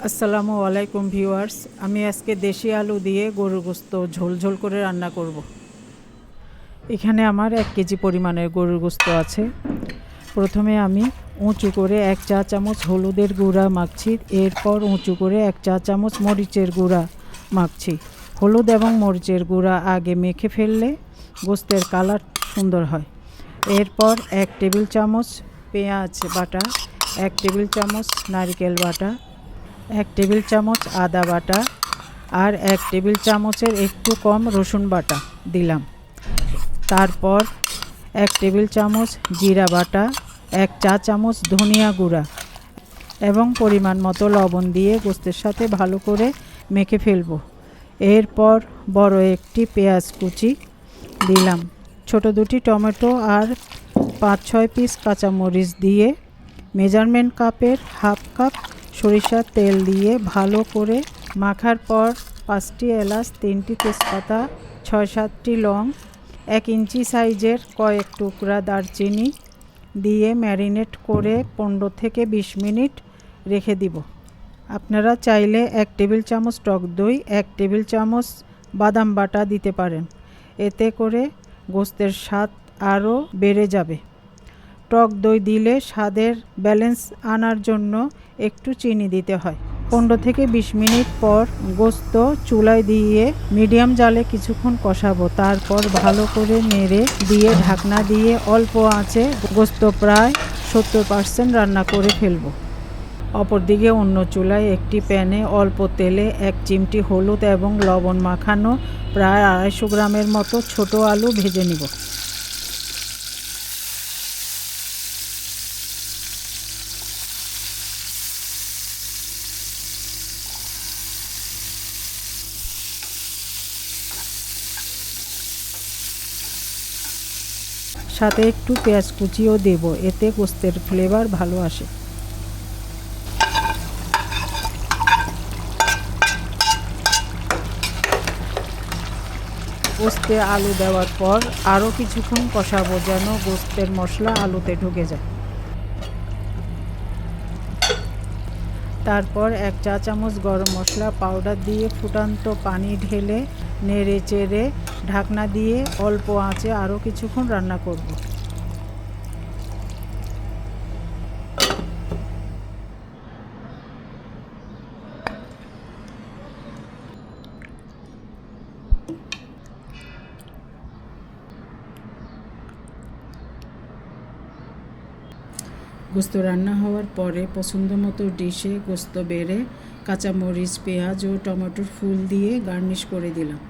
আসসালামু আলাইকুম ভিউয়ার্স, আমি আজকে দেশি আলু দিয়ে গরুর গোশত ঝোল করে রান্না করব। এখানে আমার 1 কেজি পরিমাণের গরুর গোশত আছে। প্রথমে আমি উঁচু করে 1 চা চামচ হলুদের গুঁড়া মাখছি, এরপর উঁচু করে 1 চা চামচ মরিচের গুঁড়া মাখছি। হলুদ এবং মরিচের গুঁড়া আগে মেখে ফেললে গোশতের কালার সুন্দর হয়। এরপর 1 টেবিল চামচ পেঁয়াজ বাটা, 1 টেবিল চামচ নারকেল বাটা, 1 টেবিল চামচ আদা বাটা আর 1 টেবিল চামচের একটু কম রসুন বাটা দিলাম। তারপর 1 টেবিল চামচ জিরা বাটা, 1 চা চামচ ধনিয়া গুঁড়া এবং পরিমাণ মতো লবণ দিয়ে গোশতের সাথে ভালো করে মেখে ফেলব। এরপর বড় একটি পেঁয়াজ কুচি দিলাম, ছোট দুটি টমেটো আর 5-6 পিস কাঁচামরিচ দিয়ে মেজারমেন্ট কাপের হাফ কাপ সরিষার তেল দিয়ে ভালো করে মাখার পর 5টি এলাচ, 3টি তেজপাতা, 6-7টি লং, 1 ইঞ্চি সাইজের কয়েক টুকরা দারচিনি দিয়ে ম্যারিনেট করে 15 থেকে 20 মিনিট রেখে দিব। আপনারা চাইলে 1 টেবিল চামচ টক দই, 1 টেবিল চামচ বাদাম বাটা দিতে পারেন, এতে করে গোশতের স্বাদ আরও বেড়ে যাবে। টক দই দিলে স্বাদের ব্যালেন্স আনার জন্য একটু চিনি দিতে হয়। 15 থেকে 20 মিনিট পর গোশত চুলায় দিয়ে মিডিয়াম জালে কিছুক্ষণ কষাবো। তারপর ভালো করে নেড়ে দিয়ে ঢাকনা দিয়ে অল্প আঁচে গোশত প্রায় 70% রান্না করে ফেলবো। অপরদিকে অন্য চুলায় একটি প্যানে অল্প তেলে 1 চিমটি হলুদ এবং লবণ মাখানো প্রায় 250 গ্রামের মতো ছোট আলু ভেজে নিব। সাথে একটু পেঁয়াজ কুচিও দেব, এতে গোশতের ফ্লেভার ভালো আসে। গোশতে আলু দেওয়ার পর আরও কিছুক্ষণ কষাবো যেন গোশতের মশলা আলুতে ঢুকে যায়। তারপর 1 চা চামচ গরম মশলা পাউডার দিয়ে ফুটান্ত পানি ঢেলে নেড়ে চেড়ে ঢাকনা দিয়ে অল্প আঁচে আরও কিছুক্ষণ রান্না করব। গোশত রান্না হওয়ার পরে পছন্দ মতো ডিশে গোশত বেড়ে কাঁচামরিচ, পেঁয়াজ ও টমেটোর ফুল দিয়ে গার্নিশ করে দিলাম।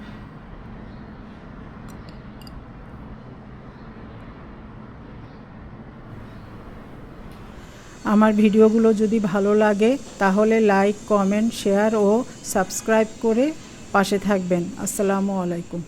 আমার ভিডিওগুলো যদি ভালো লাগে তাহলে লাইক, কমেন্ট, শেয়ার ও সাবস্ক্রাইব করে পাশে থাকবেন। আসসালামু আলাইকুম।